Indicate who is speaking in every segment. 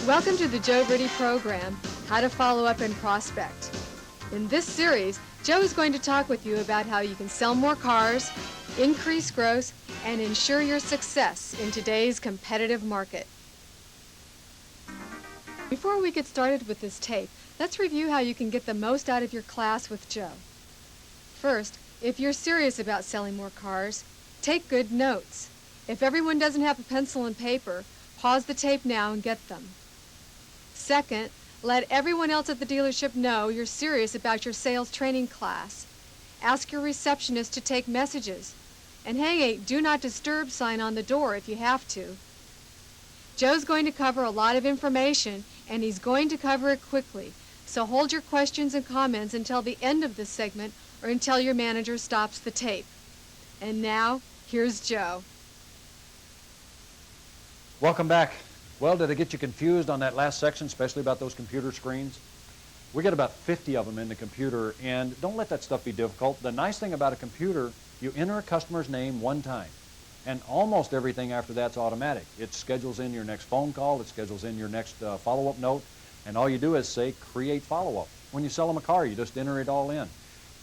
Speaker 1: Welcome to the Joe Verde program, How to Follow Up and Prospect. In this series, Joe is going to talk with you about how you can sell more cars, increase growth, and ensure your success in today's competitive market. Before we get started with this tape, let's review how you can get the most out of your class with Joe. First, if you're serious about selling more cars, take good notes. If everyone doesn't have a pencil and paper, pause the tape now and get them. Second, let everyone else at the dealership know you're serious about your sales training class. Ask your receptionist to take messages, and hang a do not disturb sign on the door if you have to. Joe's going to cover a lot of information, and he's going to cover it quickly, so hold your questions and comments until the end of this segment or until your manager stops the tape. And now, here's Joe.
Speaker 2: Welcome back. Well, did I get you confused on that last section, especially about those computer screens? We get about 50 of them in the computer, and don't let that stuff be difficult. The nice thing about a computer, you enter a customer's name one time, and almost everything after that's automatic. It schedules in your next phone call, it schedules in your next follow-up note, and all you do is say, create follow-up. When you sell them a car, you just enter it all in.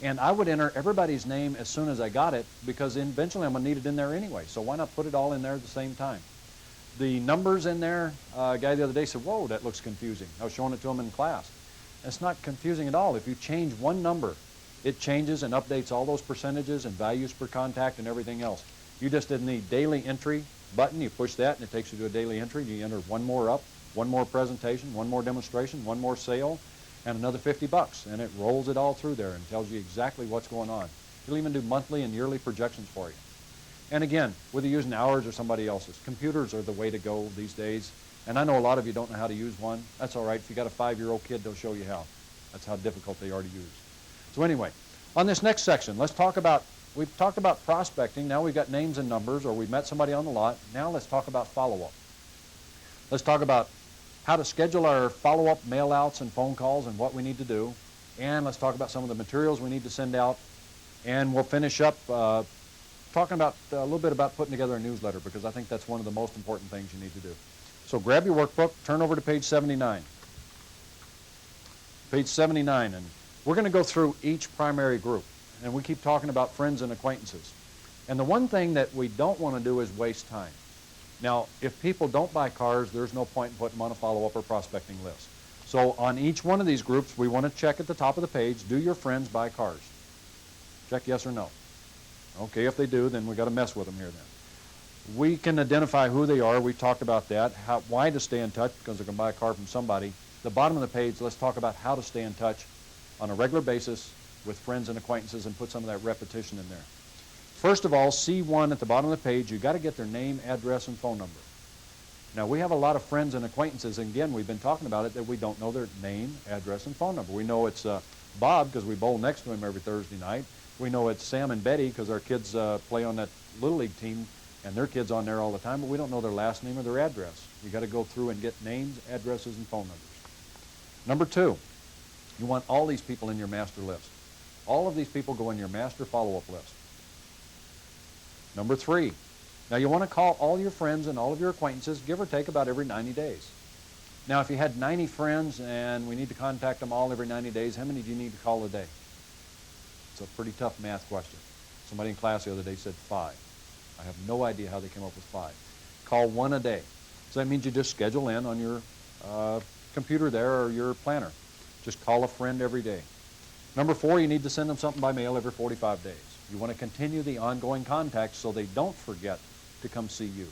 Speaker 2: And I would enter everybody's name as soon as I got it, because eventually I'm going to need it in there anyway, so why not put it all in there at the same time? The numbers in there, a guy the other day said, whoa, that looks confusing. I was showing it to him in class. It's not confusing at all. If you change one number, it changes and updates all those percentages and values per contact and everything else. You just did the daily entry button. You push that and it takes you to a daily entry. You enter one more up, one more presentation, one more demonstration, one more sale, and another $50. And it rolls it all through there and tells you exactly what's going on. It'll even do monthly and yearly projections for you. And again, whether you're using ours or somebody else's, computers are the way to go these days. And I know a lot of you don't know how to use one. That's all right. If you got a 5-year-old kid, they'll show you how. That's how difficult they are to use. So anyway, on this next section, let's talk about, we've talked about prospecting. Now we've got names and numbers, or we've met somebody on the lot. Now let's talk about follow-up. Let's talk about how to schedule our follow-up mail-outs and phone calls and what we need to do. And let's talk about some of the materials we need to send out. And we'll finish up talking about a little bit about putting together a newsletter, because I think that's one of the most important things you need to do. So grab your workbook, turn over to page 79. Page 79, and we're going to go through each primary group. And we keep talking about friends and acquaintances. And the one thing that we don't want to do is waste time. Now, if people don't buy cars, there's no point in putting them on a follow-up or prospecting list. So on each one of these groups, we want to check at the top of the page, do your friends buy cars? Check yes or no. Okay, if they do, then we've got to mess with them here then. We can identify who they are. We talked about that. Why to stay in touch, because they're going to buy a car from somebody. The bottom of the page, let's talk about how to stay in touch on a regular basis with friends and acquaintances and put some of that repetition in there. First of all, C1 at the bottom of the page, you've got to get their name, address, and phone number. Now, we have a lot of friends and acquaintances, and again, we've been talking about it, that we don't know their name, address, and phone number. We know it's Bob, because we bowl next to him every Thursday night. We know it's Sam and Betty, because our kids play on that Little League team, and their kids on there all the time, but we don't know their last name or their address. You've got to go through and get names, addresses, and phone numbers. Number 2, you want all these people in your master list. All of these people go in your master follow-up list. Number 3, now you want to call all your friends and all of your acquaintances, give or take about every 90 days. Now, if you had 90 friends and we need to contact them all every 90 days, how many do you need to call a day? It's a pretty tough math question. Somebody in class the other day said 5. I have no idea how they came up with 5. Call 1 a day. So that means you just schedule in on your computer there or your planner. Just call a friend every day. Number 4, you need to send them something by mail every 45 days. You want to continue the ongoing contact so they don't forget to come see you.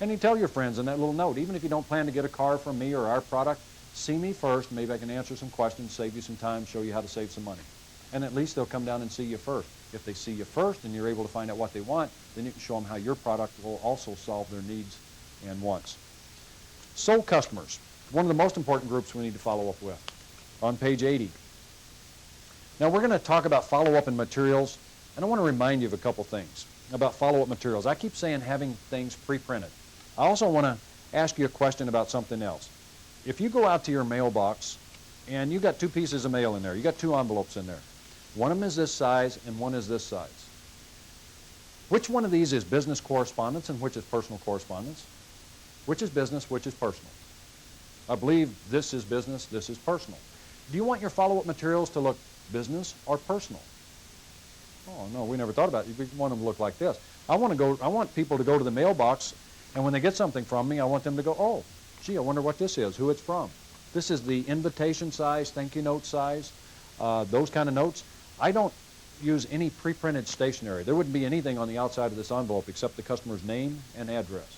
Speaker 2: And you tell your friends in that little note, even if you don't plan to get a car from me or our product, see me first. Maybe I can answer some questions, save you some time, show you how to save some money. And at least they'll come down and see you first. If they see you first and you're able to find out what they want, then you can show them how your product will also solve their needs and wants. Sold customers, one of the most important groups we need to follow up with, on page 80. Now we're going to talk about follow-up and materials, and I want to remind you of a couple things about follow-up materials. I keep saying having things pre-printed. I also want to ask you a question about something else. If you go out to your mailbox and you got 2 pieces of mail in there, you got 2 envelopes in there. One of them is this size and one is this size. Which one of these is business correspondence and which is personal correspondence? Which is business, which is personal? I believe this is business, this is personal. Do you want your follow-up materials to look business or personal? Oh, no, we never thought about it. We want them to look like this. I want people to go to the mailbox, and when they get something from me, I want them to go, oh, gee, I wonder what this is, who it's from. This is the invitation size, thank you note size, those kind of notes. I don't use any pre-printed stationery. There wouldn't be anything on the outside of this envelope except the customer's name and address.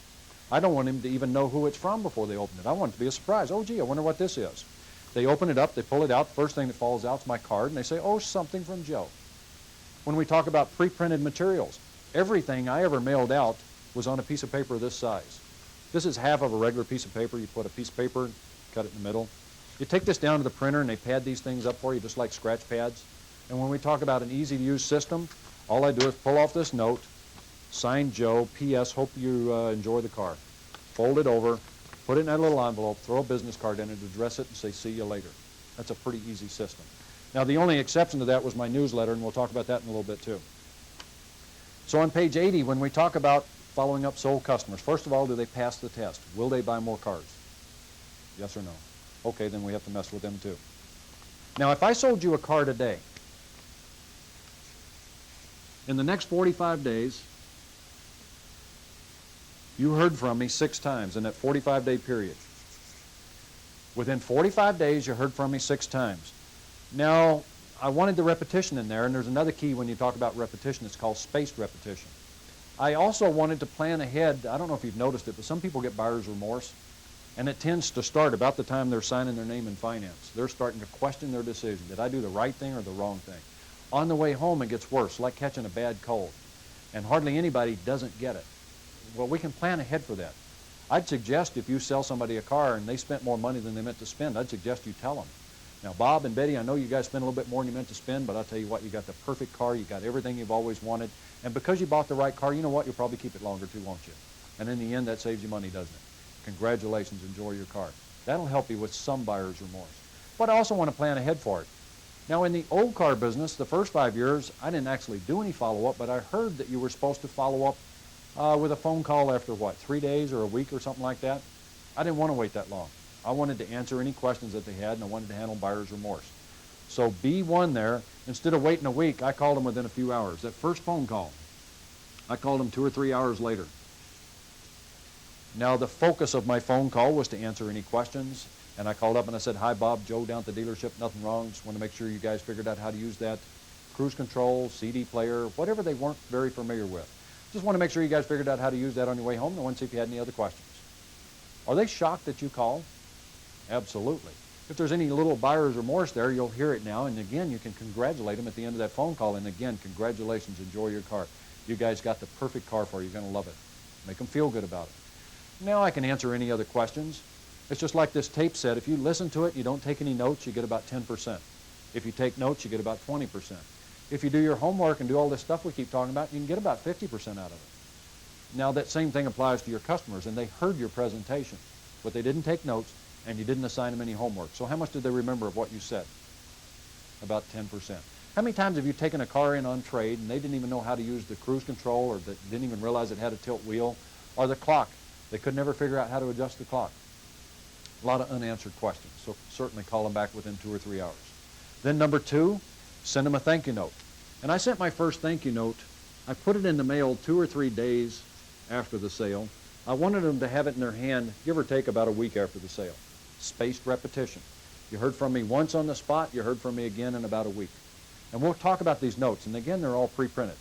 Speaker 2: I don't want him to even know who it's from before they open it. I want it to be a surprise. Oh, gee, I wonder what this is. They open it up, they pull it out, first thing that falls out is my card, and they say, oh, something from Joe. When we talk about pre-printed materials, everything I ever mailed out was on a piece of paper this size. This is half of a regular piece of paper. You put a piece of paper, cut it in the middle. You take this down to the printer, and they pad these things up for you just like scratch pads. And when we talk about an easy-to-use system, all I do is pull off this note, signed Joe, P.S., hope you enjoy the car. Fold it over, put it in that little envelope, throw a business card in it, address it, and say, see you later. That's a pretty easy system. Now, the only exception to that was my newsletter, and we'll talk about that in a little bit, too. So on page 80, when we talk about following up sold customers, first of all, do they pass the test? Will they buy more cars? Yes or no? Okay, then we have to mess with them, too. Now, if I sold you a car today, in the next 45 days, you heard from me 6 times in that 45-day period. Within 45 days, you heard from me 6 times. Now, I wanted the repetition in there, and there's another key when you talk about repetition. It's called spaced repetition. I also wanted to plan ahead. I don't know if you've noticed it, but some people get buyer's remorse, and it tends to start about the time they're signing their name in finance. They're starting to question their decision. Did I do the right thing or the wrong thing? On the way home, it gets worse, like catching a bad cold, and hardly anybody doesn't get it. Well, we can plan ahead for that. I'd suggest if you sell somebody a car and they spent more money than they meant to spend, I'd suggest you tell them. Now, Bob and Betty, I know you guys spent a little bit more than you meant to spend, but I'll tell you what, you got the perfect car, you got everything you've always wanted, and because you bought the right car, you know what, you'll probably keep it longer too, won't you? And in the end, that saves you money, doesn't it? Congratulations, enjoy your car. That'll help you with some buyer's remorse. But I also want to plan ahead for it. Now, in the old car business, the first 5 years, I didn't actually do any follow-up, but I heard that you were supposed to follow up with a phone call after, what, 3 days or a week or something like that? I didn't want to wait that long. I wanted to answer any questions that they had, and I wanted to handle buyer's remorse. So B1 there, instead of waiting a week, I called them within a few hours. That first phone call, I called them 2 or 3 hours later. Now, the focus of my phone call was to answer any questions, and I called up and I said, hi, Bob, Joe down at the dealership, nothing wrong. Just want to make sure you guys figured out how to use that cruise control, CD player, whatever they weren't very familiar with. Just want to make sure you guys figured out how to use that on your way home, and I want to see if you had any other questions. Are they shocked that you called? Absolutely. If there's any little buyer's remorse there, you'll hear it now, and again, you can congratulate them at the end of that phone call, and again, congratulations, enjoy your car. You guys got the perfect car for you. You're going to love it. Make them feel good about it. Now I can answer any other questions. It's just like this tape said, if you listen to it, you don't take any notes, you get about 10%. If you take notes, you get about 20%. If you do your homework and do all this stuff we keep talking about, you can get about 50% out of it. Now that same thing applies to your customers, and they heard your presentation, but they didn't take notes, and you didn't assign them any homework. So how much did they remember of what you said? About 10%. How many times have you taken a car in on trade, and they didn't even know how to use the cruise control, or they didn't even realize it had a tilt wheel, or the clock? They could never figure out how to adjust the clock. A lot of unanswered questions, so certainly call them back within 2 or 3 hours. Then number 2, send them a thank you note. And I sent my first thank you note. I put it in the mail 2 or 3 days after the sale. I wanted them to have it in their hand, give or take about a week after the sale. Spaced repetition. You heard from me once on the spot, you heard from me again in about a week. And we'll talk about these notes, and again, they're all pre-printed.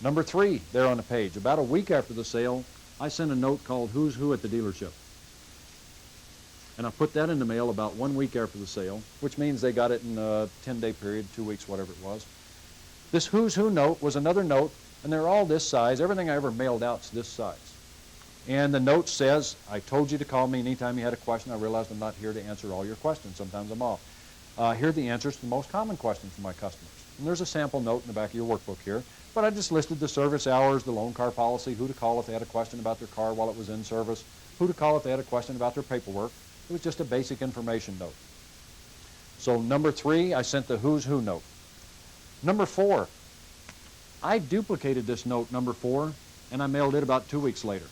Speaker 2: Number 3, there on the page, about a week after the sale, I sent a note called Who's Who at the Dealership. And I put that in the mail about 1 week after the sale, which means they got it in a 10-day period, 2 weeks, whatever it was. This Who's Who note was another note, and they're all this size. Everything I ever mailed out is this size. And the note says, I told you to call me anytime you had a question. I realized I'm not here to answer all your questions. Sometimes I'm off. Here are the answers to the most common questions from my customers. And there's a sample note in the back of your workbook here. But I just listed the service hours, the loan car policy, who to call if they had a question about their car while it was in service, who to call if they had a question about their paperwork. It was just a basic information note. So number 3, I sent the Who's Who note. Number 4, I duplicated this note, number 4, and I mailed it about 2 weeks later.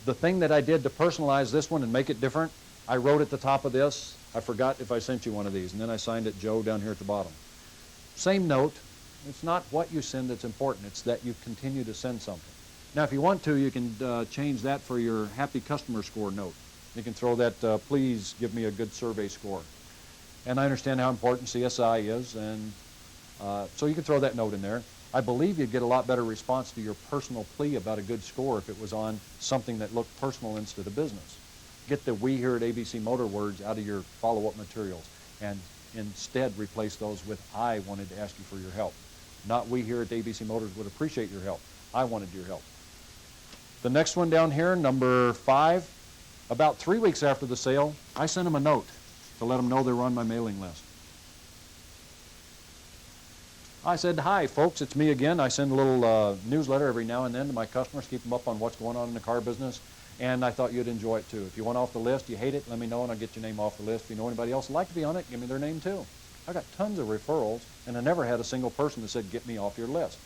Speaker 2: The thing that I did to personalize this one and make it different, I wrote at the top of this, I forgot if I sent you one of these, and then I signed it Joe down here at the bottom. Same note. It's not what you send that's important. It's that you continue to send something. Now, if you want to, you can change that for your happy customer score note. You can throw that, please give me a good survey score. And I understand how important CSI is, and so you can throw that note in there. I believe you'd get a lot better response to your personal plea about a good score if it was on something that looked personal instead of business. Get the "we here at ABC Motor" words out of your follow-up materials, and instead replace those with "I wanted to ask you for your help." Not "we here at ABC Motors would appreciate your help. I wanted your help." The next one down here, number 5, about 3 weeks after the sale, I sent them a note to let them know they were on my mailing list. I said, "Hi, folks, it's me again. I send a little newsletter every now and then to my customers, keep them up on what's going on in the car business, and I thought you'd enjoy it too. If you want off the list, you hate it, let me know and I'll get your name off the list. If you know anybody else who'd like to be on it, give me their name too." I got tons of referrals, and I never had a single person that said, "Get me off your list."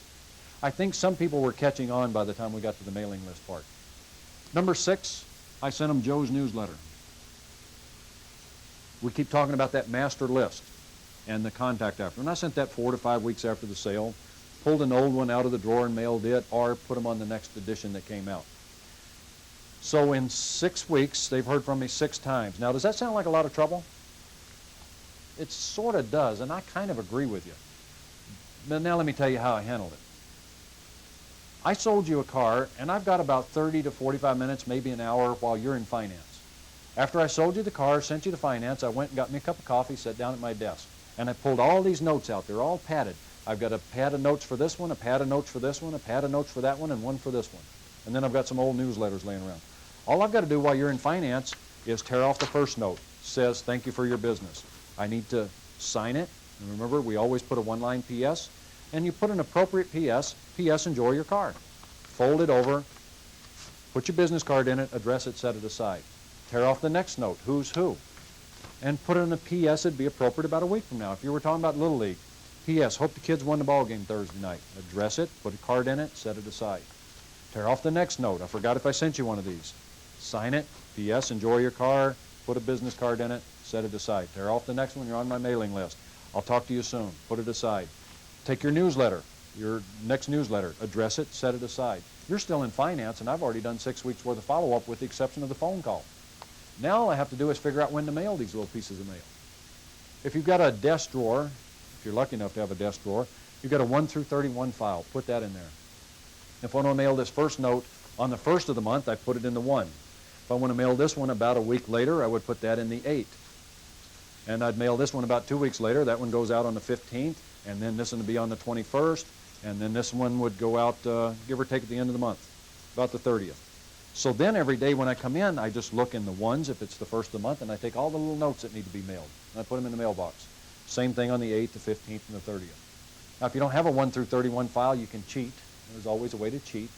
Speaker 2: I think some people were catching on by the time we got to the mailing list part. Number 6, I sent them Joe's newsletter. We keep talking about that master list and the contact after. And I sent that 4 to 5 weeks after the sale, pulled an old one out of the drawer and mailed it, or put them on the next edition that came out. So in 6 weeks, they've heard from me 6 times. Now, does that sound like a lot of trouble? It sort of does, and I kind of agree with you. But now let me tell you how I handled it. I sold you a car, and I've got about 30 to 45 minutes, maybe an hour, while you're in finance. After I sold you the car, sent you the finance, I went and got me a cup of coffee, sat down at my desk, and I pulled all these notes out. They're all padded. I've got a pad of notes for this one, a pad of notes for this one, a pad of notes for that one, and one for this one. And then I've got some old newsletters laying around. All I've got to do while you're in finance is tear off the first note. It says, "Thank you for your business." I need to sign it. And remember, we always put a one-line PS. And you put an appropriate PS, "P.S. Enjoy your car." Fold it over, put your business card in it, address it, set it aside. Tear off the next note, "Who's who?" And put in a PS. It'd be appropriate about a week from now. If you were talking about Little League, "P.S. Hope the kids won the ball game Thursday night." Address it, put a card in it, set it aside. Tear off the next note. I forgot if I sent you one of these. Sign it, "P.S. Enjoy your car," put a business card in it, set it aside. Tear off the next one, "You're on my mailing list. I'll talk to you soon," put it aside. Take your newsletter, your next newsletter, address it, set it aside. You're still in finance, and I've already done 6 weeks worth of follow-up with the exception of the phone call. Now all I have to do is figure out when to mail these little pieces of mail. If you've got a desk drawer, if you're lucky enough to have a desk drawer, you've got a 1 through 31 file. Put that in there. If I want to mail this first note on the 1st of the month, I put it in the 1. If I want to mail this one about a week later, I would put that in the 8. And I'd mail this one about 2 weeks later. That one goes out on the 15th, and then this one would be on the 21st, and then this one would go out, give or take, at the end of the month, about the 30th. So then every day when I come in, I just look in the 1s if it's the 1st of the month, and I take all the little notes that need to be mailed, and I put them in the mailbox. Same thing on the 8th, the 15th, and the 30th. Now, if you don't have a 1 through 31 file, you can cheat. There's always a way to cheat.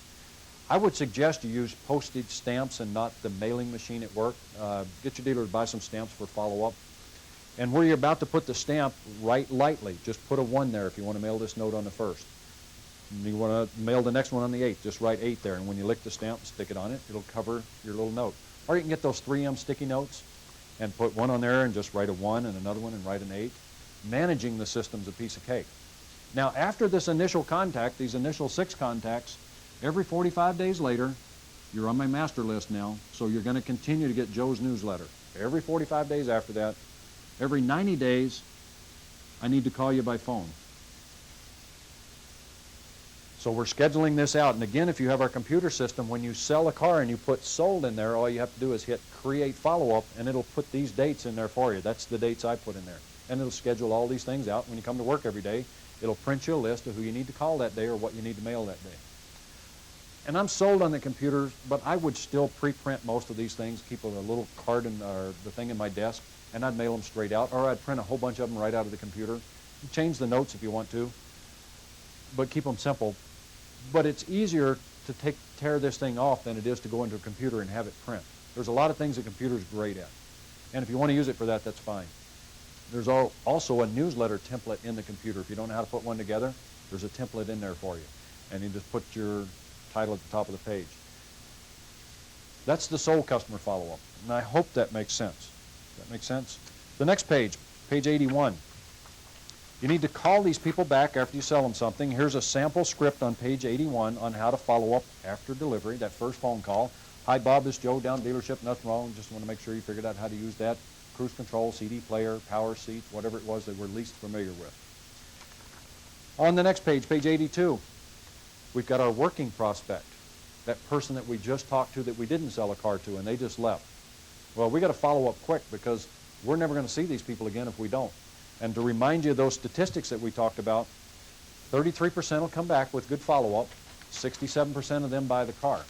Speaker 2: I would suggest you use postage stamps and not the mailing machine at work. Get your dealer to buy some stamps for follow-up. And where you're about to put the stamp, write lightly. Just put a 1 there if you want to mail this note on the 1st. And you want to mail the next one on the 8th, just write 8 there. And when you lick the stamp, stick it on it. It'll cover your little note. Or you can get those 3M sticky notes and put one on there and just write a 1 and another one and write an 8. Managing the system's a piece of cake. Now, after this initial contact, these initial 6 contacts, every 45 days later, you're on my master list now, so you're going to continue to get Joe's newsletter. Every 45 days after that, every 90 days, I need to call you by phone. So we're scheduling this out. And again, if you have our computer system, when you sell a car and you put "sold" in there, all you have to do is hit create follow-up, and it'll put these dates in there for you. That's the dates I put in there. And it'll schedule all these things out. When you come to work every day, it'll print you a list of who you need to call that day or what you need to mail that day. And I'm sold on the computer, but I would still pre-print most of these things, keep a little card or the thing in my desk, and I'd mail them straight out, or I'd print a whole bunch of them right out of the computer. You change the notes if you want to, but keep them simple. But it's easier to tear this thing off than it is to go into a computer and have it print. There's a lot of things a computer's great at. And if you want to use it for that, that's fine. There's also a newsletter template in the computer. If you don't know how to put one together, there's a template in there for you. And you just put your title at the top of the page. That's the sole customer follow-up. And I hope that makes sense. That makes sense? The next page, page 81. You need to call these people back after you sell them something. Here's a sample script on page 81 on how to follow up after delivery, that first phone call. Hi, Bob, this is Joe down dealership. Nothing wrong. Just want to make sure you figured out how to use that. Cruise control, CD player, power seats, whatever it was they were least familiar with. On the next page, page 82, we've got our working prospect, that person that we just talked to that we didn't sell a car to and they just left. Well, we got to follow up quick because we're never going to see these people again if we don't. And to remind you of those statistics that we talked about, 33% will come back with good follow-up, 67% of them buy the car.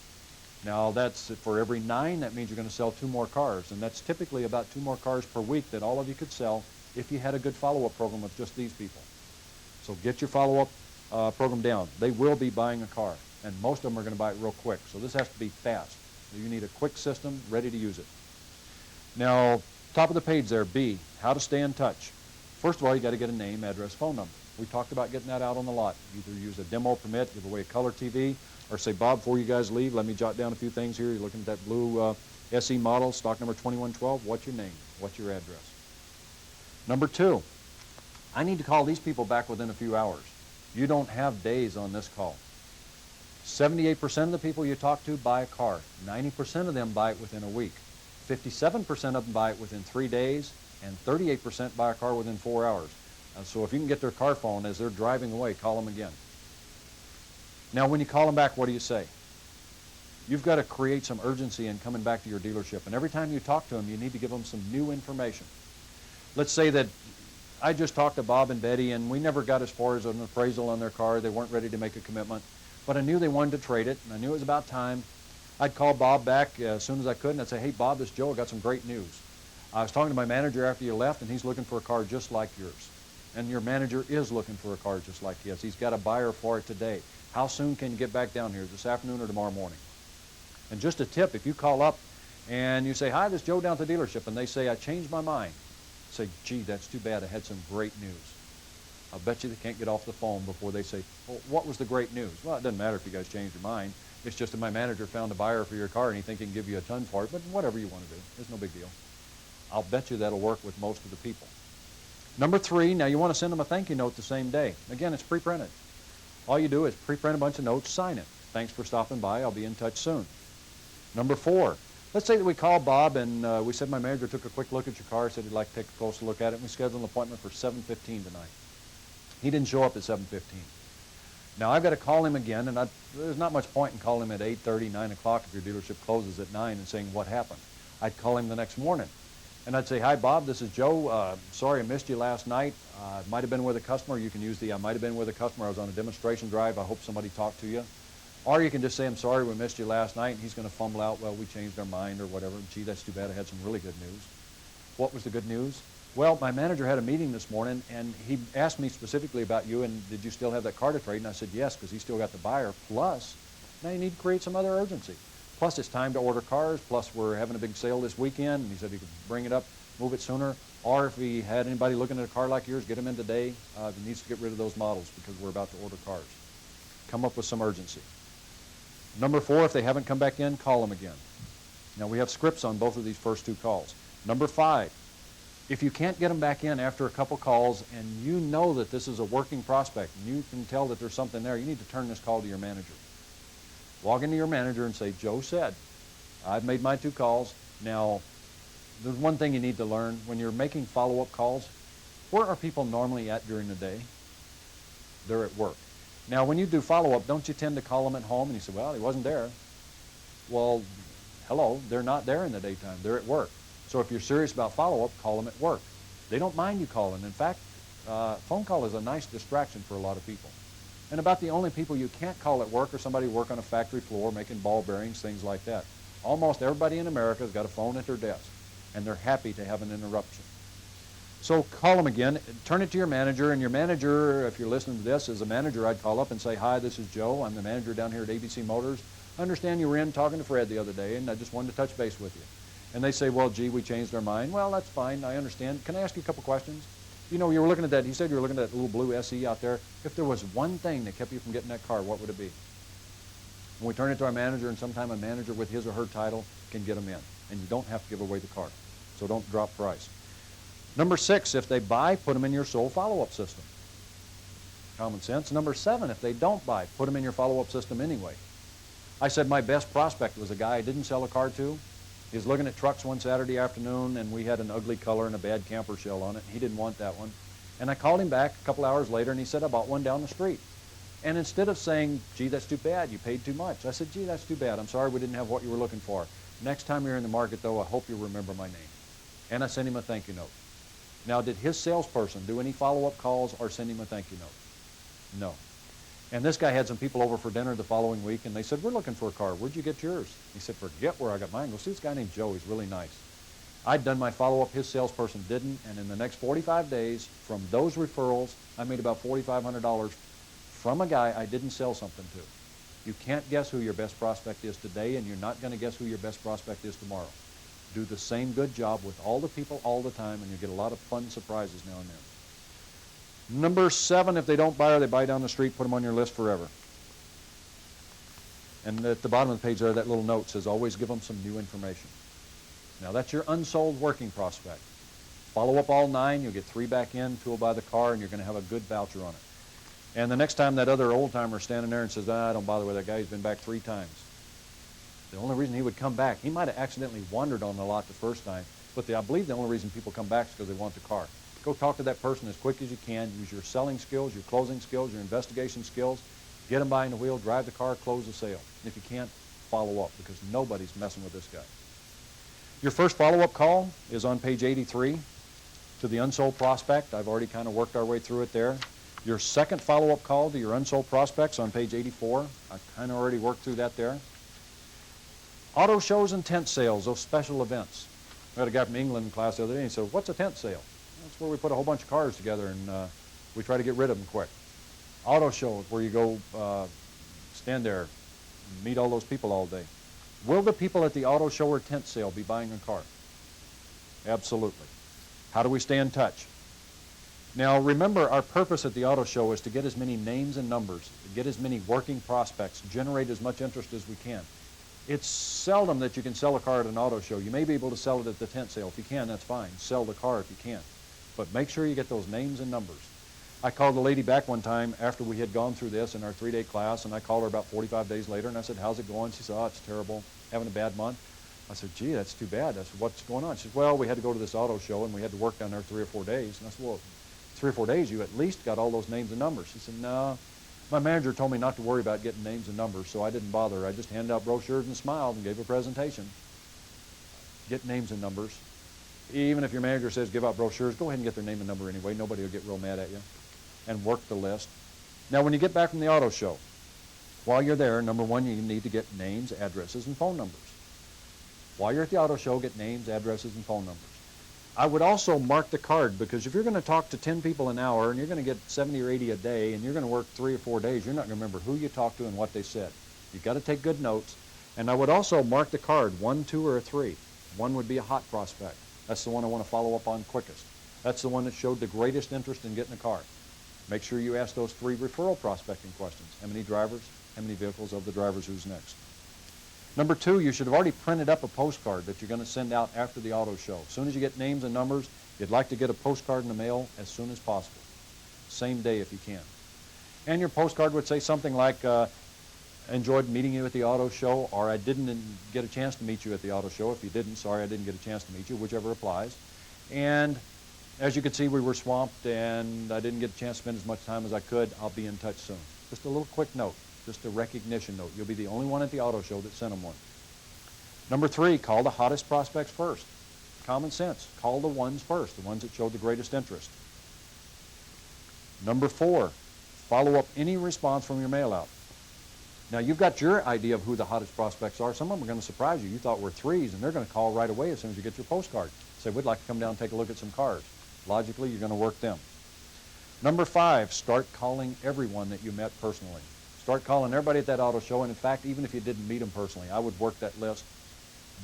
Speaker 2: Now that's for every 9, that means you're going to sell 2 more cars, and that's typically about 2 more cars per week that all of you could sell if you had a good follow-up program with just these people. So get your follow-up program down. They will be buying a car, and most of them are going to buy it real quick. So this has to be fast. You need a quick system ready to use it. Now, top of the page there, B, how to stay in touch. First of all, you got to get a name, address, phone number. We talked about getting that out on the lot. Either use a demo permit, give away a color TV, or say, Bob, before you guys leave, let me jot down a few things here. You're looking at that blue SE model, stock number 2112. What's your name? What's your address? Number 2, I need to call these people back within a few hours. You don't have days on this call. 78% of the people you talk to buy a car. 90% of them buy it within a week. 57% of them buy it within 3 days, and 38% buy a car within 4 hours. So if you can get their car phone as they're driving away, call them again. Now, when you call them back, what do you say? You've got to create some urgency in coming back to your dealership. And every time you talk to them, you need to give them some new information. Let's say that I just talked to Bob and Betty, and we never got as far as an appraisal on their car. They weren't ready to make a commitment. But I knew they wanted to trade it, and I knew it was about time. I'd call Bob back as soon as I could, and I'd say, hey, Bob, this is Joe. I got some great news. I was talking to my manager after you left, and he's looking for a car just like yours. And your manager is looking for a car just like his. He's got a buyer for it today. How soon can you get back down here, this afternoon or tomorrow morning? And just a tip, if you call up and you say, hi, this is Joe down at the dealership, and they say, I changed my mind, say, gee, that's too bad. I had some great news. I'll bet you they can't get off the phone before they say, well, what was the great news? Well, it doesn't matter if you guys changed your mind. It's just that my manager found a buyer for your car and he thinks he can give you a ton for it, but whatever you want to do. It's no big deal. I'll bet you that'll work with most of the people. Number 3, now you want to send them a thank you note the same day. Again, it's pre-printed. All you do is pre-print a bunch of notes, sign it. Thanks for stopping by. I'll be in touch soon. Number 4, let's say that we call Bob and we said my manager took a quick look at your car, said he'd like to take a closer look at it, and we scheduled an appointment for 7:15 tonight. He didn't show up at 7:15. Now I've got to call him again, and there's not much point in calling him at 8:30, 9 o'clock if your dealership closes at 9 and saying what happened. I'd call him the next morning. And I'd say, hi, Bob, this is Joe. Sorry I missed you last night. Might have been with a customer. You can use the I might have been with a customer. I was on a demonstration drive. I hope somebody talked to you. Or you can just say, I'm sorry we missed you last night. And he's going to fumble out, well, we changed our mind or whatever. Gee, that's too bad. I had some really good news. What was the good news? Well, my manager had a meeting this morning, and he asked me specifically about you, and did you still have that car to trade? And I said, yes, because he still got the buyer. Plus, now you need to create some other urgency. Plus, it's time to order cars. Plus, we're having a big sale this weekend. And he said he could bring it up, move it sooner. Or if he had anybody looking at a car like yours, get them in today. He needs to get rid of those models because we're about to order cars. Come up with some urgency. Number 4, if they haven't come back in, call them again. Now, we have scripts on both of these first 2 calls. Number 5, if you can't get them back in after a couple calls and you know that this is a working prospect and you can tell that there's something there, you need to turn this call to your manager. Log into your manager and say, Joe said, I've made my 2 calls. Now, there's one thing you need to learn. When you're making follow-up calls, where are people normally at during the day? They're at work. Now, when you do follow-up, don't you tend to call them at home and you say, well, he wasn't there. Well, hello, they're not there in the daytime. They're at work. So if you're serious about follow-up, call them at work. They don't mind you calling. In fact, phone call is a nice distraction for a lot of people. And about the only people you can't call at work are somebody who work on a factory floor making ball bearings, things like that. Almost everybody in America has got a phone at their desk, and they're happy to have an interruption. So call them again, turn it to your manager, and your manager, if you're listening to this, as a manager, I'd call up and say, hi, this is Joe. I'm the manager down here at ABC Motors. I understand you were in talking to Fred the other day, and I just wanted to touch base with you. And they say, well, gee, we changed our mind. Well, that's fine. I understand. Can I ask you a couple questions? You know, you were looking at that. He said you were looking at that little blue SE out there. If there was one thing that kept you from getting that car, what would it be? And we turn it to our manager, and sometime a manager with his or her title can get them in. And you don't have to give away the car. so don't drop price. Number 6, if they buy, put them in your sole follow-up system. Common sense. Number 7, if they don't buy, put them in your follow-up system anyway. I said my best prospect was a guy I didn't sell a car to. He was looking at trucks one Saturday afternoon, and we had an ugly color and a bad camper shell on it. He didn't want that one. And I called him back a couple hours later, and he said, I bought one down the street. And instead of saying, gee, that's too bad, you paid too much, I said, gee, that's too bad. I'm sorry we didn't have what you were looking for. Next time you're in the market, though, I hope you remember my name. And I sent him a thank you note. Now, did his salesperson do any follow-up calls or send him a thank you note? No. And this guy had some people over for dinner the following week, and they said, we're looking for a car. Where'd you get yours? He said, forget where I got mine. Go see this guy named Joe. He's really nice. I'd done my follow-up. His salesperson didn't, and in the next 45 days, from those referrals, I made about $4,500 from a guy I didn't sell something to. You can't guess who your best prospect is today, and you're not going to guess who your best prospect is tomorrow. Do the same good job with all the people all the time, and you'll get a lot of fun surprises now and then. Number 7, if they don't buy or they buy down the street, put them on your list forever. And at the bottom of the page there, that little note says, always give them some new information. Now, that's your unsold working prospect. Follow up all 9, you'll get 3 back in, 2 will buy the car, and you're going to have a good voucher on it. And the next time that other old-timer is standing there and says, don't bother with that guy, he's been back 3 times. The only reason he would come back, he might have accidentally wandered on the lot the first time, but I believe the only reason people come back is because they want the car. Go talk to that person as quick as you can. Use your selling skills, your closing skills, your investigation skills. Get them behind the wheel, drive the car, close the sale. And if you can't, follow up, because nobody's messing with this guy. Your first follow-up call is on page 83 to the unsold prospect. I've already kind of worked our way through it there. Your second follow-up call to your unsold prospects on page 84. I've kind of already worked through that there. Auto shows and tent sales, those special events. We had a guy from England in class the other day, and he said, what's a tent sale? That's where we put a whole bunch of cars together, and we try to get rid of them quick. Auto shows, where you go stand there and meet all those people all day. Will the people at the auto show or tent sale be buying a car? Absolutely. How do we stay in touch? Now, remember, our purpose at the auto show is to get as many names and numbers, get as many working prospects, generate as much interest as we can. It's seldom that you can sell a car at an auto show. You may be able to sell it at the tent sale. If you can, that's fine. Sell the car if you can. But make sure you get those names and numbers. I called a lady back one time after we had gone through this in our 3-day class, and I called her about 45 days later, and I said, how's it going? She said, oh, it's terrible, having a bad month. I said, gee, that's too bad. I said, what's going on? She said, well, we had to go to this auto show, and we had to work down there 3 or 4 days. And I said, well, 3 or 4 days, you at least got all those names and numbers. She said, no, my manager told me not to worry about getting names and numbers, so I didn't bother. I just handed out brochures and smiled and gave a presentation. Get names and numbers. Even if your manager says give out brochures, go ahead and get their name and number anyway. Nobody will get real mad at you. And work the list. Now, when you get back from the auto show, while you're there, number 1, you need to get names, addresses, and phone numbers. While you're at the auto show, get names, addresses, and phone numbers. I would also mark the card, because if you're going to talk to 10 people an hour and you're going to get 70 or 80 a day and you're going to work 3 or 4 days, you're not going to remember who you talked to and what they said. You've got to take good notes. And I would also mark the card 1, 2, or 3. 1 would be a hot prospect. That's the one I want to follow up on quickest. That's the one that showed the greatest interest in getting a car. Make sure you ask those 3 referral prospecting questions. How many drivers? How many vehicles? Of the drivers, who's next? Number 2, you should have already printed up a postcard that you're going to send out after the auto show. As soon as you get names and numbers, you'd like to get a postcard in the mail as soon as possible. Same day if you can. And your postcard would say something like, enjoyed meeting you at the auto show, or I didn't get a chance to meet you at the auto show. If you didn't, sorry, I didn't get a chance to meet you, whichever applies. And as you can see, we were swamped, and I didn't get a chance to spend as much time as I could. I'll be in touch soon. Just a little quick note, just a recognition note. You'll be the only one at the auto show that sent them one. Number 3, call the hottest prospects first. Common sense. Call the ones first, the ones that showed the greatest interest. Number 4, follow up any response from your mail out. Now, you've got your idea of who the hottest prospects are. Some of them are going to surprise you. You thought were 3s, and they're going to call right away as soon as you get your postcard. Say, we'd like to come down and take a look at some cars. Logically, you're going to work them. Number 5, start calling everyone that you met personally. Start calling everybody at that auto show, and in fact, even if you didn't meet them personally, I would work that list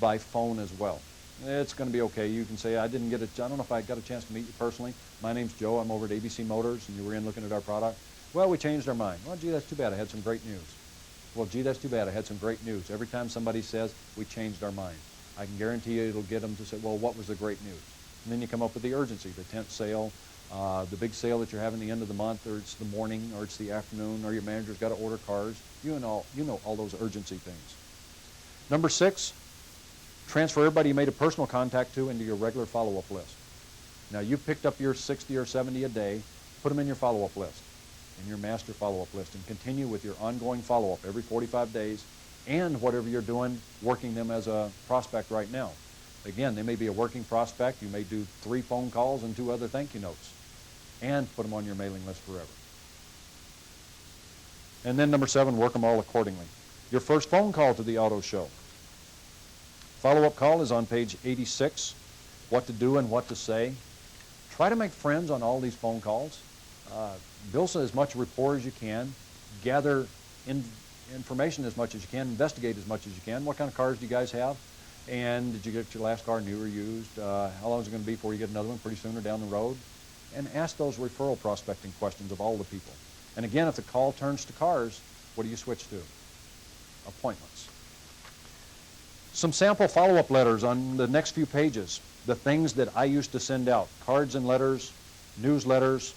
Speaker 2: by phone as well. It's going to be okay. You can say, I don't know if I got a chance to meet you personally. My name's Joe. I'm over at ABC Motors, and you were in looking at our product. Well, we changed our mind. Well, gee, that's too bad. I had some great news. Well, gee, that's too bad. I had some great news. Every time somebody says, we changed our mind. I can guarantee you it'll get them to say, well, what was the great news? And then you come up with the urgency, the tent sale, the big sale that you're having the end of the month, or it's the morning, or it's the afternoon, or your manager's got to order cars. You know all those urgency things. Number 6, transfer everybody you made a personal contact to into your regular follow-up list. Now, you've picked up your 60 or 70 a day, put them in your follow-up list, in your master follow-up list, and continue with your ongoing follow-up every 45 days, and whatever you're doing, working them as a prospect right now. Again, they may be a working prospect. You may do 3 phone calls and 2 other thank you notes, and put them on your mailing list forever. And then number 7, work them all accordingly. Your first phone call to the auto show. Follow-up call is on page 86, what to do and what to say. Try to make friends on all these phone calls. Build as much rapport as you can. Gather information as much as you can. Investigate as much as you can. What kind of cars do you guys have? And did you get your last car new or used? How long is it going to be before you get another one, pretty soon or down the road? And ask those referral prospecting questions of all the people. And again, if the call turns to cars, what do you switch to? Appointments. Some sample follow-up letters on the next few pages. The things that I used to send out. Cards and letters, newsletters,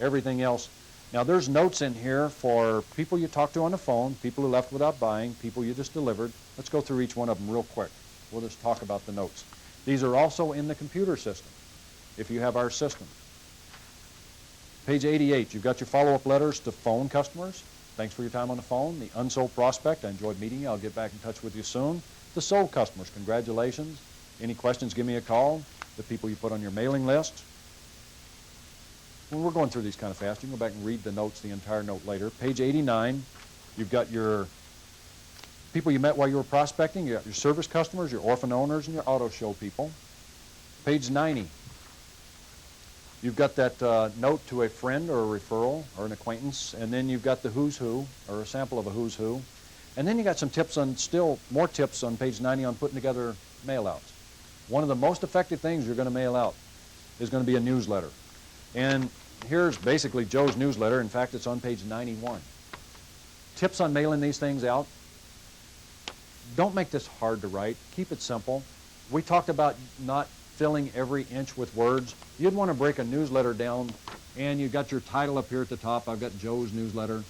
Speaker 2: everything else. Now, there's notes in here for people you talked to on the phone, people who left without buying, people you just delivered. Let's go through each one of them real quick. We'll just talk about the notes. These are also in the computer system, if you have our system. Page 88, you've got your follow-up letters to phone customers. Thanks for your time on the phone. The unsold prospect, I enjoyed meeting you. I'll get back in touch with you soon. The sold customers, congratulations. Any questions, give me a call. The people you put on your mailing list. When we're going through these kind of fast, you can go back and read the notes, the entire note later. Page 89, you've got your people you met while you were prospecting. You got your service customers, your orphan owners, and your auto show people. Page 90, you've got that note to a friend or a referral or an acquaintance, and then you've got the who's who, or a sample of a who's who. And then you got some tips on, still more tips on page 90 on putting together mail-outs. One of the most effective things you're going to mail out is going to be a newsletter. And here's basically Joe's newsletter. In fact, it's on page 91. Tips on mailing these things out. Don't make this hard to write. Keep it simple. We talked about not filling every inch with words. You'd want to break a newsletter down, and you've got your title up here at the top. I've got Joe's newsletter.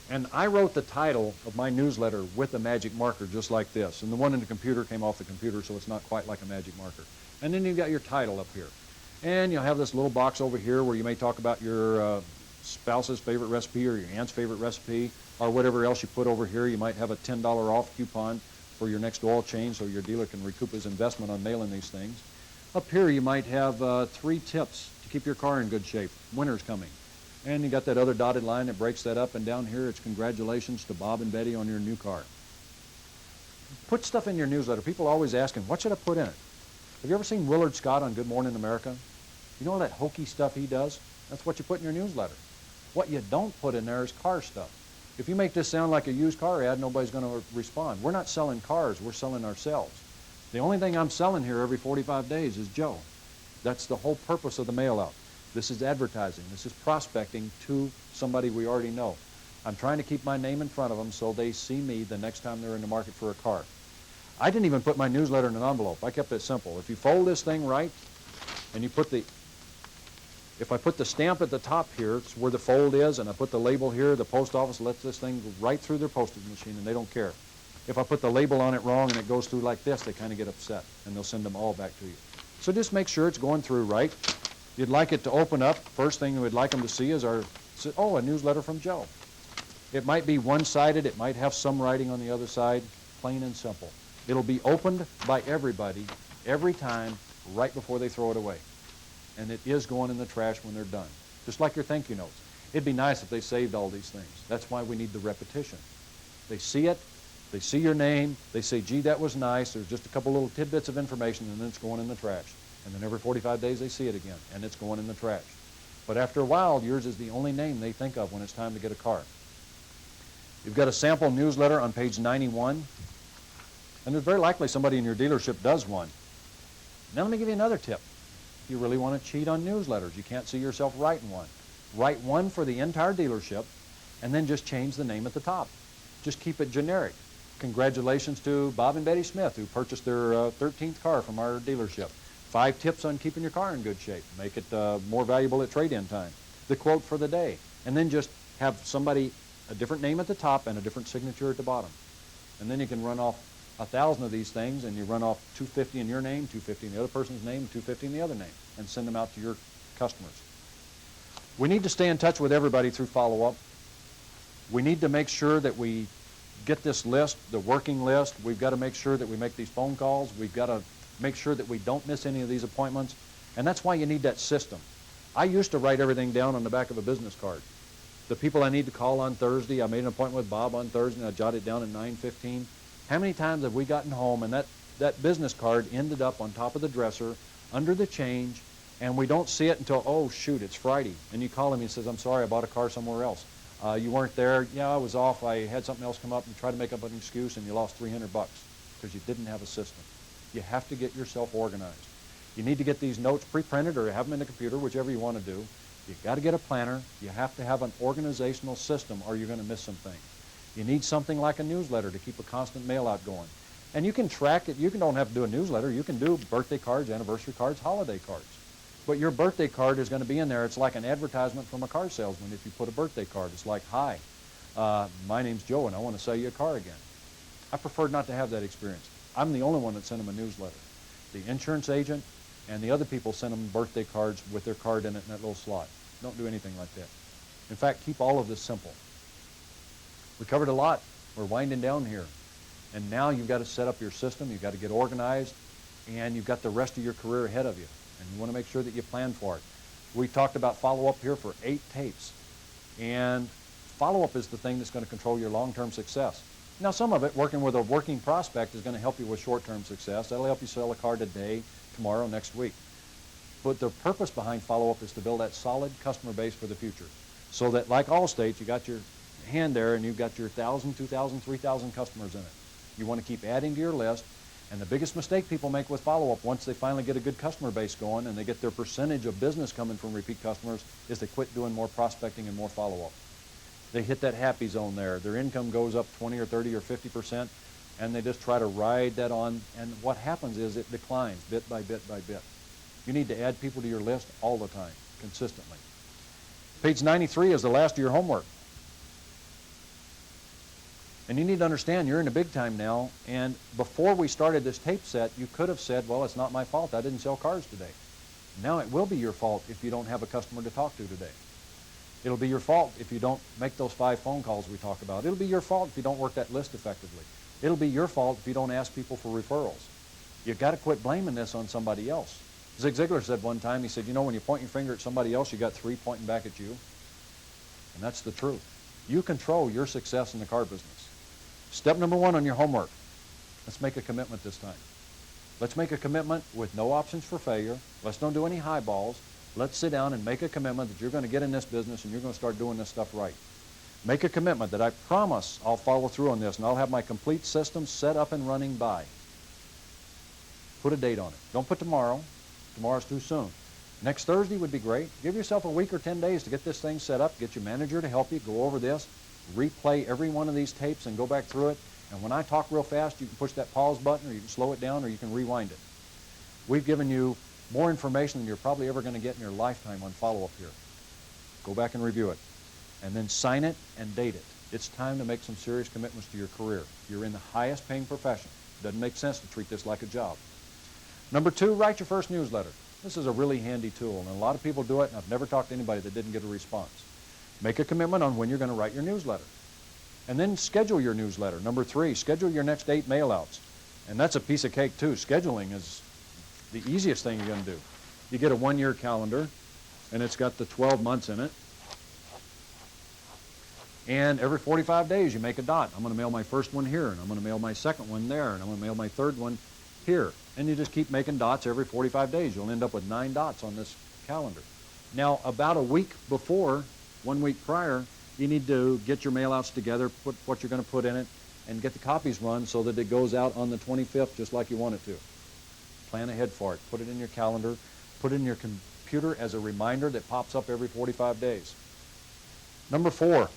Speaker 2: And I wrote the title of my newsletter with a magic marker just like this. And the one in the computer came off the computer, so it's not quite like a magic marker. And then you've got your title up here. And you'll have this little box over here where you may talk about your spouse's favorite recipe or your aunt's favorite recipe or whatever else you put over here. You might have a $10 off coupon for your next oil change so your dealer can recoup his investment on mailing these things. Up here you might have 3 tips to keep your car in good shape. Winter's coming. And you got that other dotted line that breaks that up, and down here it's congratulations to Bob and Betty on your new car. Put stuff in your newsletter. People are always asking, what should I put in it? Have you ever seen Willard Scott on Good Morning America? You know all that hokey stuff he does? That's what you put in your newsletter. What you don't put in there is car stuff. If you make this sound like a used car ad, nobody's going to respond. We're not selling cars, we're selling ourselves. The only thing I'm selling here every 45 days is Joe. That's the whole purpose of the mail out. This is advertising. This is prospecting to somebody we already know. I'm trying to keep my name in front of them so they see me the next time they're in the market for a car. I didn't even put my newsletter in an envelope. I kept it simple. If you fold this thing right and you put if I put the stamp at the top here, it's where the fold is, and I put the label here, the post office lets this thing go right through their postage machine and they don't care. If I put the label on it wrong and it goes through like this, they kind of get upset and they'll send them all back to you. So just make sure it's going through right. You'd like it to open up. First thing we'd like them to see is a newsletter from Joe. It might be one-sided. It might have some writing on the other side, plain and simple. It'll be opened by everybody every time right before they throw it away. And it is going in the trash when they're done, just like your thank you notes. It'd be nice if they saved all these things. That's why we need the repetition. They see it. They see your name. They say, gee, that was nice. There's just a couple little tidbits of information, and then it's going in the trash. And then every 45 days they see it again, and it's going in the trash. But after a while, yours is the only name they think of when it's time to get a car. You've got a sample newsletter on page 91, and there's very likely somebody in your dealership does one. Now let me give you another tip. If you really want to cheat on newsletters, you can't see yourself writing one. Write one for the entire dealership, and then just change the name at the top. Just keep it generic. Congratulations to Bob and Betty Smith, who purchased their 13th car from our dealership. 5 tips on keeping your car in good shape. Make it more valuable at trade-in time. The quote for the day. And then just have somebody, a different name at the top and a different signature at the bottom. And then you can run off 1,000 of these things, and you run off 250 in your name, 250 in the other person's name, and 250 in the other name, and send them out to your customers. We need to stay in touch with everybody through follow-up. We need to make sure that we get this list, the working list. We've got to make sure that we make these phone calls. We've got to make sure that we don't miss any of these appointments. And that's why you need that system. I used to write everything down on the back of a business card. The people I need to call on Thursday, I made an appointment with Bob on Thursday, and I jotted it down at 9:15. How many times have we gotten home and that business card ended up on top of the dresser, under the change, and we don't see it until, oh, shoot, it's Friday. And you call him and he says, I'm sorry, I bought a car somewhere else. You weren't there. Yeah, I was off. I had something else come up, and you try to make up an excuse, and you lost $300 because you didn't have a system. You have to get yourself organized. You need to get these notes pre-printed or have them in the computer, whichever you want to do. You've got to get a planner. You have to have an organizational system, or you're going to miss some things. You need something like a newsletter to keep a constant mail out going. And you can track it. You don't have to do a newsletter. You can do birthday cards, anniversary cards, holiday cards. But your birthday card is going to be in there. It's like an advertisement from a car salesman if you put a birthday card. It's like, hi, my name's Joe, and I want to sell you a car again. I prefer not to have that experience. I'm the only one that sent them a newsletter. The insurance agent and the other people send them birthday cards with their card in it in that little slot. Don't do anything like that. In fact, keep all of this simple. We covered a lot. We're winding down here. And now you've got to set up your system. You've got to get organized, and you've got the rest of your career ahead of you. And you want to make sure that you plan for it. We talked about follow-up here for 8 tapes. And follow-up is the thing that's going to control your long-term success. Now, some of it, working with a working prospect, is going to help you with short-term success. That'll help you sell a car today, tomorrow, next week. But the purpose behind follow-up is to build that solid customer base for the future. So that, like Allstate, you got your hand there and you've got your 1,000, 2,000, 3,000 customers in it. You want to keep adding to your list. And the biggest mistake people make with follow-up, once they finally get a good customer base going and they get their percentage of business coming from repeat customers, is they quit doing more prospecting and more follow-up. They hit that happy zone there. Their income goes up 20 or 30 or 50%, and they just try to ride that on. And what happens is it declines bit by bit by bit. You need to add people to your list all the time, consistently. Page 93 is the last of your homework. And you need to understand you're in the big time now, and before we started this tape set, you could have said, well, it's not my fault. I didn't sell cars today. Now it will be your fault if you don't have a customer to talk to today. It'll be your fault if you don't make those 5 phone calls we talked about. It'll be your fault if you don't work that list effectively. It'll be your fault if you don't ask people for referrals. You've got to quit blaming this on somebody else. Zig Ziglar said one time, he said, you know, when you point your finger at somebody else, you got 3 pointing back at you. And that's the truth. You control your success in the car business. Step number 1 on your homework. Let's make a commitment this time. Let's make a commitment with no options for failure. Let's don't do any highballs. Let's sit down and make a commitment that you're going to get in this business and you're going to start doing this stuff right. Make a commitment that I promise I'll follow through on this and I'll have my complete system set up and running by. Put a date on it. Don't put tomorrow. Tomorrow's too soon. Next Thursday would be great. Give yourself a week or 10 days to get this thing set up. Get your manager to help you. Go over this. Replay every one of these tapes and go back through it. And when I talk real fast, you can push that pause button, or you can slow it down, or you can rewind it. We've given you more information than you're probably ever going to get in your lifetime on follow-up here. Go back and review it. And then sign it and date it. It's time to make some serious commitments to your career. You're in the highest paying profession. Doesn't make sense to treat this like a job. Number 2, write your first newsletter. This is a really handy tool, and a lot of people do it, and I've never talked to anybody that didn't get a response. Make a commitment on when you're going to write your newsletter. And then schedule your newsletter. Number 3, schedule your next 8 mailouts. And that's a piece of cake too. Scheduling is the easiest thing you're going to do. You get a 1-year calendar, and it's got the 12 months in it. And every 45 days you make a dot. I'm going to mail my first one here, and I'm going to mail my second one there, and I'm going to mail my third one here. And you just keep making dots every 45 days. You'll end up with 9 dots on this calendar. Now, about a week before, 1 week prior, you need to get your mailouts together, put what you're going to put in it, and get the copies run so that it goes out on the 25th just like you want it to. Plan ahead for it. Put it in your calendar. Put it in your computer as a reminder that pops up every 45 days. Number 4,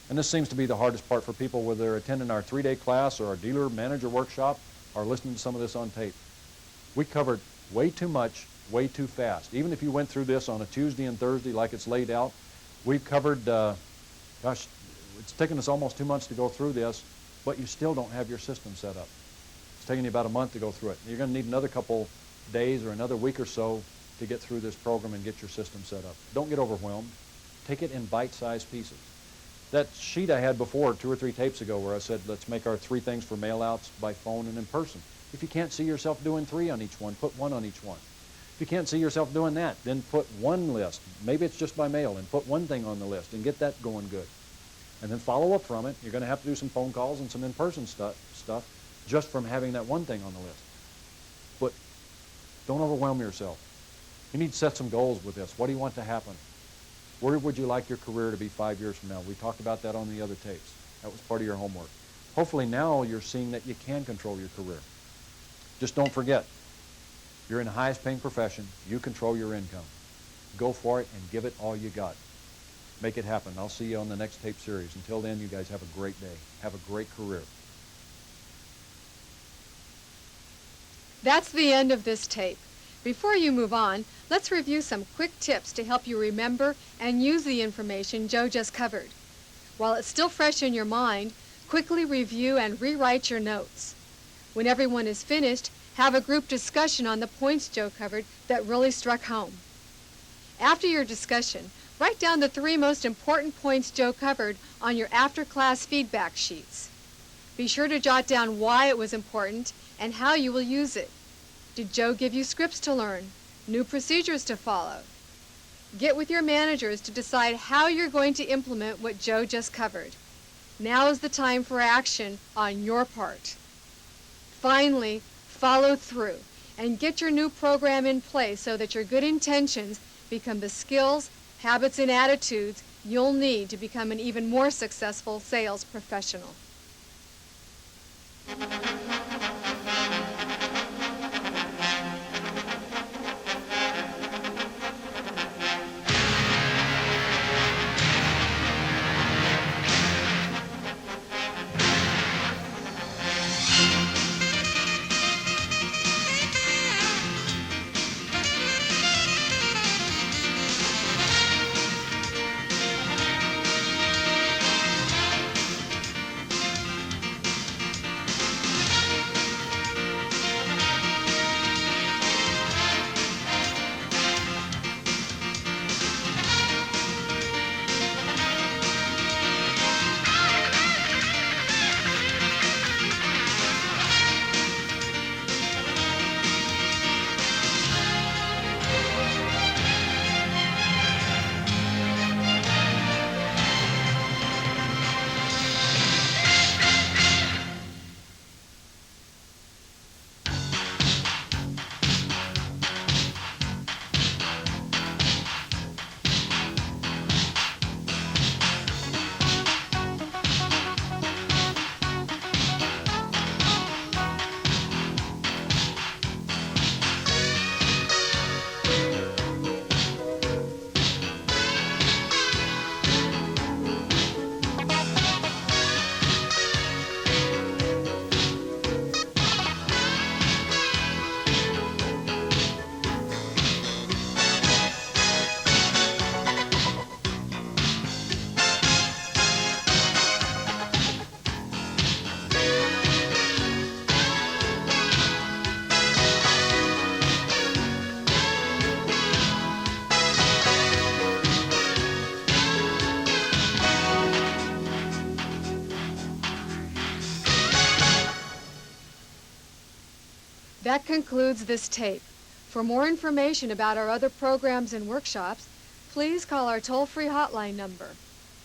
Speaker 2: And this seems to be the hardest part for people, whether they're attending our 3-day class or our dealer manager workshop or listening to some of this on tape. We covered way too much, way too fast. Even if you went through this on a Tuesday and Thursday like it's laid out, we've covered, gosh, it's taken us almost 2 months to go through this, but you still don't have your system set up. It's taking you about a month to go through it. You're going to need another couple days or another week or so to get through this program and get your system set up. Don't get overwhelmed. Take it in bite-sized pieces. That sheet I had before, 2 or 3 tapes ago, where I said, let's make our 3 things for mail-outs by phone and in person. If you can't see yourself doing 3 on each one, put 1 on each one. If you can't see yourself doing that, then put 1 list. Maybe it's just by mail, and put 1 thing on the list and get that going good. And then follow up from it. You're going to have to do some phone calls and some in-person stuff just from having that 1 thing on the list. But don't overwhelm yourself. You need to set some goals with this. What do you want to happen? Where would you like your career to be 5 years from now? We talked about that on the other tapes. That was part of your homework. Hopefully now you're seeing that you can control your career. Just don't forget, you're in the highest paying profession. You control your income. Go for it and give it all you got. Make it happen. I'll see you on the next tape series. Until then, you guys have a great day. Have a great career.
Speaker 1: That's the end of this tape. Before you move on, let's review some quick tips to help you remember and use the information Joe just covered. While it's still fresh in your mind, quickly review and rewrite your notes. When everyone is finished, have a group discussion on the points Joe covered that really struck home. After your discussion, write down the 3 most important points Joe covered on your after-class feedback sheets. Be sure to jot down why it was important and how you will use it. Did Joe give you scripts to learn, new procedures to follow? Get with your managers to decide how you're going to implement what Joe just covered. Now is the time for action on your part. Finally, follow through and get your new program in place so that your good intentions become the skills, habits, and attitudes you'll need to become an even more successful sales professional. That concludes this tape. For more information about our other programs and workshops, please call our toll-free hotline number,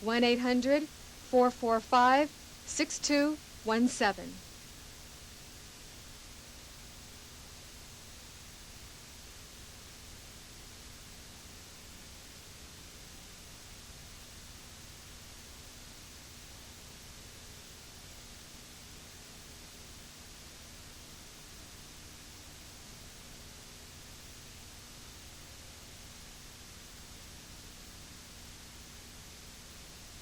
Speaker 1: 1-800-445-6217.